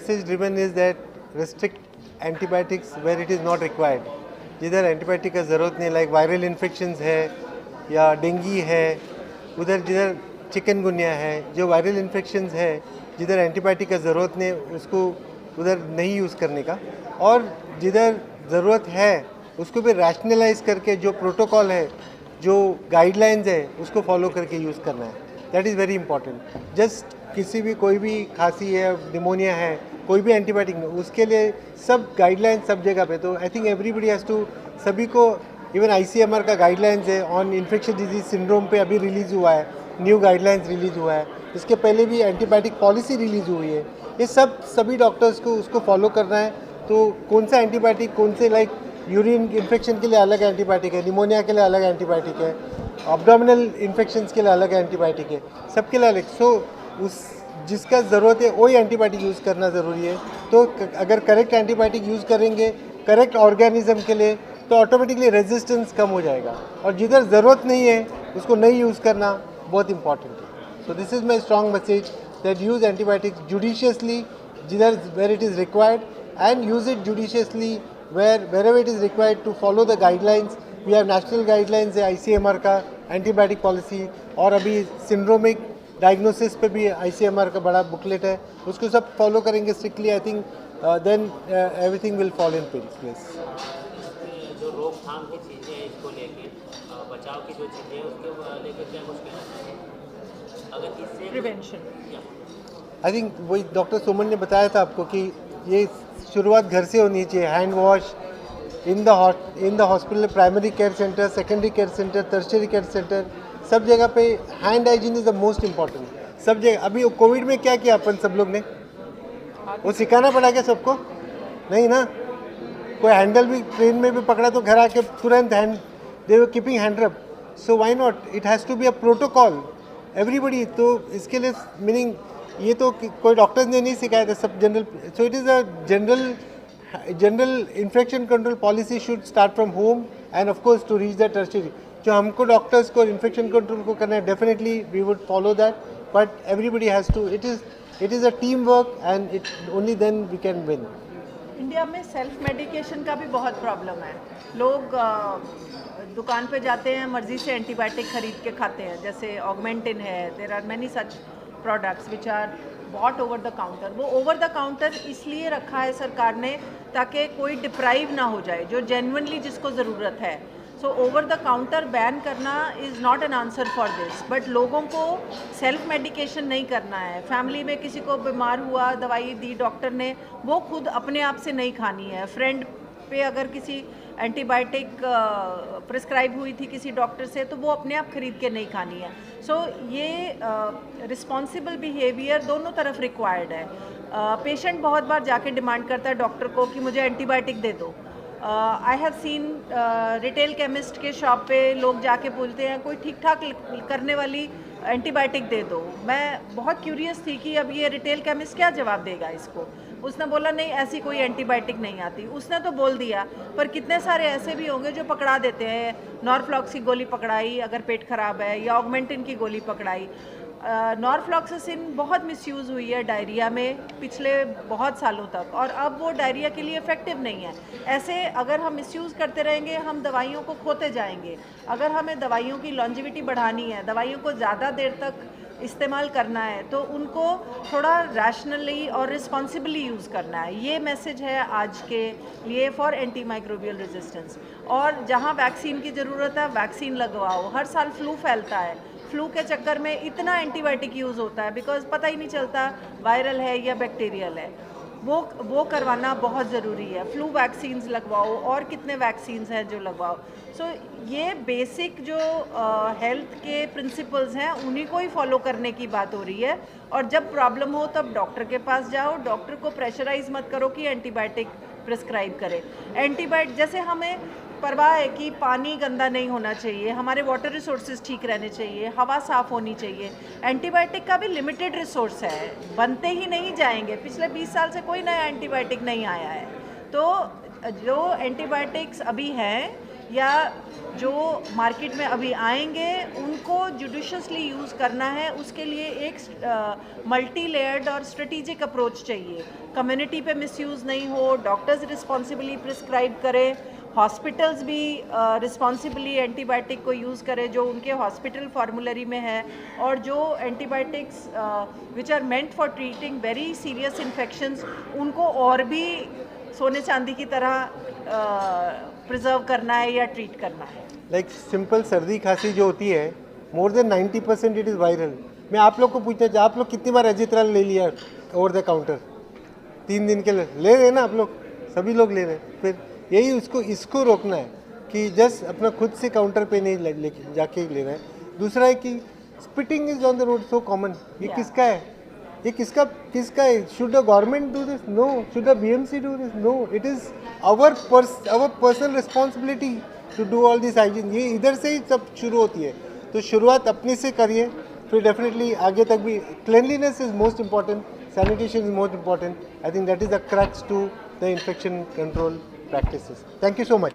message driven is that restrict antibiotics where it is not required. जिधर antibiotic का ज़रूरत नहीं, लाइक वायरल इन्फेक्शंस है या डेंगी है, उधर जिधर चिकनगुनिया है, जो वायरल इन्फेक्शंस है जिधर एंटीबायोटिक का ज़रूरत नहीं उसको उधर नहीं यूज़ करने का, और जिधर ज़रूरत है उसको भी रैशनलाइज करके जो प्रोटोकॉल है, जो गाइडलाइंस है, उसको फॉलो करके यूज़ करना है. That is very important. Just किसी भी कोई भी खांसी है, निमोनिया है, कोई भी एंटीबायोटिक नहीं, उसके लिए सब गाइडलाइन सब जगह पे. तो I think everybody has to, सभी को, इवन ICMR का गाइडलाइंस है ऑन इन्फेक्शन डिजीज सिंड्रोम पे अभी रिलीज़ हुआ है, न्यू गाइडलाइंस रिलीज़ हुआ है. इसके पहले भी एंटीबायोटिक पॉलिसी रिलीज़ हुई है. ये सब सभी डॉक्टर्स को उसको फॉलो करना है. तो कौन सा एंटीबायोटिक, कौन से, लाइक यूरिन इन्फेक्शन के लिए अलग एंटीबायोटिक है, निमोनिया के लिए अलग एंटीबायोटिक है, एब्डोमिनल इन्फेक्शंस के लिए अलग एंटीबायोटिक है, सबके लिए अलग. सो उस जिसका ज़रूरत है वही एंटीबायोटिक यूज़ करना ज़रूरी है. तो अगर करेक्ट एंटीबायोटिक यूज़ करेंगे करेक्ट ऑर्गेनिज्म के लिए तो ऑटोमेटिकली रेजिस्टेंस कम हो जाएगा, और जिधर ज़रूरत नहीं है उसको नहीं यूज़ करना बहुत इंपॉर्टेंट है. So this is my strong message that use antibiotics judiciously जिधर where it is required, and use it judiciously wherever it is required to follow the guidelines. We have national guidelines है ICMR का antibiotic policy, और अभी syndromic diagnosis पे भी ICMR का बड़ा booklet है, उसको सब फॉलो करेंगे strictly. I think then everything will fall in place. जो रोकथाम की चीज़ें हैं इसको लेके, बचाव की जो चीज़ें हैं उसके लेकर क्या कुछ कहना चाहिए अगर इससे प्रिवेंशन? आई थिंक वही डॉक्टर सोमन ने बताया था आपको कि ये शुरुआत घर से होनी चाहिए. Hand wash in the hospital, primary care centre, secondary care centre, tertiary care centre, सब जगह पे hand hygiene is the most important. सब जगह. अभी कोविड में क्या किया अपन सब लोग ने, वो सिखाना पड़ा क्या सबको? नहीं ना. कोई हैंडल भी ट्रेन में भी पकड़ा तो घर आके तुरंत hand, they were keeping hand rub. So why not, it has to be a protocol everybody. तो इसके लिए मीनिंग ये तो कोई डॉक्टर्स ने नहीं सिखाया था, सब general. So it is a general infection control policy should start from home and of course to reach the tertiary. जो हमको डॉक्टर्स को इन्फेक्शन कंट्रोल को करना है, definitely we would follow that, but everybody has to. It is a team work and it only then we can win. India में self medication का भी बहुत प्रॉब्लम है. लोग दुकान पे जाते हैं, मर्जी से एंटीबायोटिक खरीद के खाते हैं. जैसे ऑगमेंटिन है, there are many such products which are bought over the counter. वो ओवर द काउंटर इसलिए रखा है सरकार ने ताकि कोई डिप्राइव ना हो जाए जो जेन्युइनली जिसको ज़रूरत है. So over the counter ban करना is not an answer for this. But लोगों को सेल्फ मेडिकेशन नहीं करना है. फैमिली में किसी को बीमार हुआ, दवाई दी डॉक्टर ने, वो खुद अपने आप से नहीं खानी है. फ्रेंड पे अगर किसी एंटीबायोटिक प्रिस्क्राइब हुई थी किसी डॉक्टर से, तो वो अपने आप खरीद के नहीं खानी है. सो ये रिस्पॉन्सिबल बिहेवियर दोनों तरफ रिक्वायर्ड है. पेशेंट बहुत बार जाके डिमांड करता है डॉक्टर को कि मुझे एंटीबायोटिक दे दो. I have seen retail chemist के शॉप पे लोग जाके बोलते हैं कोई ठीक ठाक करने वाली एंटीबायोटिक दे दो. मैं बहुत क्यूरियस थी कि अब ये रिटेल केमिस्ट क्या जवाब देगा इसको. उसने बोला नहीं, ऐसी कोई एंटीबायोटिक नहीं आती. उसने तो बोल दिया, पर कितने सारे ऐसे भी होंगे जो पकड़ा देते हैं. नॉरफ्लॉक्स की गोली पकड़ाई अगर पेट ख़राब है, या ऑगमेंटिन की गोली पकड़ाई. नॉरफ्लॉक्सासिन बहुत मिसयूज़ हुई है डायरिया में पिछले बहुत सालों तक, और अब वो डायरिया के लिए इफ़ेक्टिव नहीं है. ऐसे अगर हम मिसयूज़ करते रहेंगे हम दवाइयों को खोते जाएंगे. अगर हमें दवाइयों की लॉन्जिविटी बढ़ानी है, दवाइयों को ज़्यादा देर तक इस्तेमाल करना है, तो उनको थोड़ा रैशनली और रिस्पॉन्सिबली यूज़ करना है. ये मैसेज है आज के लिए फॉर एंटी माइक्रोबियल रेजिस्टेंस. और जहाँ वैक्सीन की ज़रूरत है वैक्सीन लगवाओ. हर साल फ्लू फैलता है, फ्लू के चक्कर में इतना एंटीबायोटिक यूज़ होता है बिकॉज पता ही नहीं चलता वायरल है या बैक्टीरियल है. वो करवाना बहुत ज़रूरी है. फ्लू वैक्सीन्स लगवाओ, और कितने वैक्सीन्स हैं जो लगवाओ. सो ये बेसिक जो हेल्थ के प्रिंसिपल्स हैं उन्हीं को ही फॉलो करने की बात हो रही है. और जब प्रॉब्लम हो तब डॉक्टर के पास जाओ. डॉक्टर को प्रेशराइज मत करो कि एंटीबायोटिक प्रिस्क्राइब करे. एंटीबायोटिक जैसे हमें परवाह है कि पानी गंदा नहीं होना चाहिए, हमारे वाटर रिसोर्सेज ठीक रहने चाहिए, हवा साफ़ होनी चाहिए. एंटीबायोटिक का भी लिमिटेड रिसोर्स है, बनते ही नहीं जाएंगे. पिछले 20 साल से कोई नया एंटीबायोटिक नहीं आया है. तो जो एंटीबायोटिक्स अभी हैं या जो मार्केट में अभी आएंगे उनको जुडिशियसली यूज़ करना है, उसके लिए एक मल्टी लेयर्ड और स्ट्रेटेजिक अप्रोच चाहिए। कम्युनिटी पे मिसयूज़ नहीं हो, डॉक्टर्स रिस्पॉन्सिबली प्रिस्क्राइब करें, हॉस्पिटल्स भी रिस्पॉन्सिबली एंटीबायोटिक को यूज़ करें जो उनके हॉस्पिटल फार्मूलरी में है, और जो antibiotics which are meant for treating very serious infections उनको और भी सोने चांदी की तरह प्रिजर्व करना है या ट्रीट करना है। लाइक सिंपल सर्दी खांसी जो होती है, more than 90% it is viral. मैं आप लोग को पूछना चाहता, आप लोग कितनी बार एजिथ्राल ले लिया ओवर द काउंटर? 3 दिन के लिए ले रहे हैं ना आप लोग, सभी लोग ले रहे हैं। फिर यही इसको रोकना है कि जस्ट अपना खुद से काउंटर पे नहीं लेके जाके ले रहे हैं। दूसरा है कि spitting is on the road so common, ये किसका है? ये किसका है? Should the government do this? No. Should the BMC do this? No. It is our personal responsibility to do all this hygiene. ये इधर से ही सब शुरू होती है, तो शुरुआत अपने से करिए, फिर डेफिनेटली आगे तक भी। Cleanliness is most important, sanitation is most important. I think that is the crux to the infection control practices. Thank you so much.